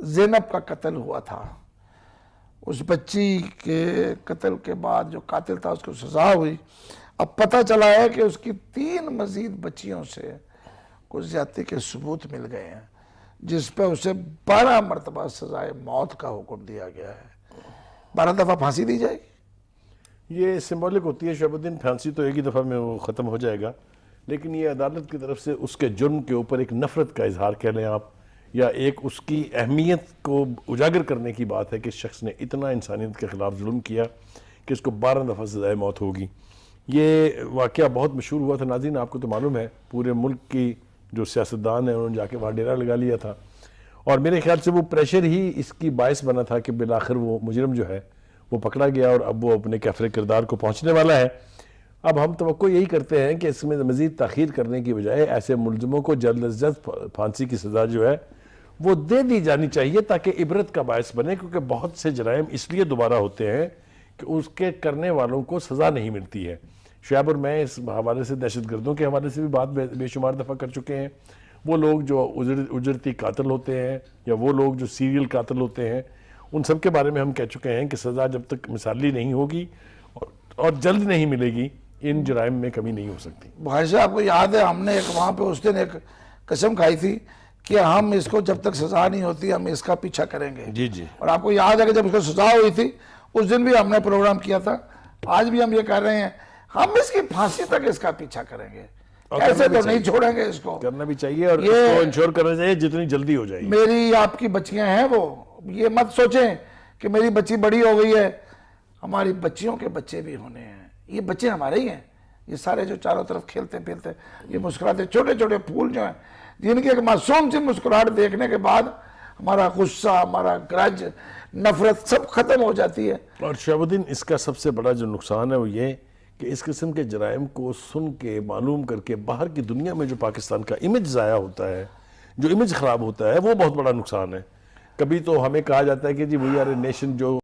زینب کا قتل ہوا تھا، اس بچی کے قتل کے بعد جو قاتل تھا اس کو سزا ہوئی، اب پتہ چلا ہے کہ اس کی 3 مزید بچیوں سے کچھ زیادتی کے ثبوت مل گئے ہیں، جس پہ اسے 12 مرتبہ سزائے موت کا حکم دیا گیا ہے۔ 12 دفعہ پھانسی دی جائے گی۔ یہ سمبولک ہوتی ہے شہاب الدین، پھانسی تو ایک ہی دفعہ میں وہ ختم ہو جائے گا، لیکن یہ عدالت کی طرف سے اس کے جرم کے اوپر ایک نفرت کا اظہار کہہ لیں آپ، یا ایک اس کی اہمیت کو اجاگر کرنے کی بات ہے کہ اس شخص نے اتنا انسانیت کے خلاف ظلم کیا کہ اس کو 12 دفعہ سزائے موت ہوگی۔ یہ واقعہ بہت مشہور ہوا تھا ناظرین، آپ کو تو معلوم ہے، پورے ملک کی جو سیاستدان ہیں انہوں نے جا کے وہاں ڈیرا لگا لیا تھا، اور میرے خیال سے وہ پریشر ہی اس کی باعث بنا تھا کہ بالآخر وہ مجرم جو ہے وہ پکڑا گیا اور اب وہ اپنے کیفر کردار کو پہنچنے والا ہے۔ اب ہم توقع یہی کرتے ہیں کہ اس میں مزید تاخیر کرنے کی بجائے ایسے ملزموں کو جلد از جلد پھانسی کی سزا جو ہے وہ دے دی جانی چاہیے، تاکہ عبرت کا باعث بنے، کیونکہ بہت سے جرائم اس لیے دوبارہ ہوتے ہیں کہ اس کے کرنے والوں کو سزا نہیں ملتی ہے۔ شعیب اور میں اس حوالے سے دہشت گردوں کے حوالے سے بھی بات بے شمار دفعہ کر چکے ہیں۔ وہ لوگ جو اجرتی قاتل ہوتے ہیں یا وہ لوگ جو سیریل قاتل ہوتے ہیں، ان سب کے بارے میں ہم کہہ چکے ہیں کہ سزا جب تک مثالی نہیں ہوگی اور جلد نہیں ملے گی، ان جرائم میں کمی نہیں ہو سکتی۔ بھائی صاحب آپ کو یاد ہے ہم نے وہاں پہ اس دن ایک قسم کھائی تھی کہ ہم اس کو جب تک سزا نہیں ہوتی ہم اس کا پیچھا کریں گے۔ جی جی، اور آپ کو یاد ہے کہ جب اس کو سزا ہوئی تھی اس دن بھی ہم نے پروگرام کیا تھا، آج بھی ہم یہ کر رہے ہیں، ہم اس کی پھانسی تک اس کا پیچھا کریں گے، ایسے تو نہیں چھوڑیں گے اس کو۔ کرنا بھی چاہیے اور اس کو انشور کرنا چاہیے جتنی جلدی ہو جائے گی۔ میری آپ کی بچیاں ہیں، وہ یہ مت سوچیں کہ میری بچی بڑی ہو گئی ہے، ہماری بچیوں کے بچے بھی ہونے ہیں، یہ بچے ہمارے ہی ہیں، یہ سارے جو چاروں طرف کھیلتے پھیلتے یہ مسکراتے چھوٹے چھوٹے پھول جو ہیں، جن کی ایک معصوم سی مسکراہٹ دیکھنے کے بعد ہمارا غصہ، ہمارا گرج، نفرت سب ختم ہو جاتی ہے۔ اور شہاب الدین، اس کا سب سے بڑا جو نقصان ہے وہ یہ کہ اس قسم کے جرائم کو سن کے معلوم کر کے باہر کی دنیا میں جو پاکستان کا امیج ضائع ہوتا ہے، جو امیج خراب ہوتا ہے، وہ بہت بڑا نقصان ہے۔ کبھی تو ہمیں کہا جاتا ہے کہ جی وی آر اے نیشن جو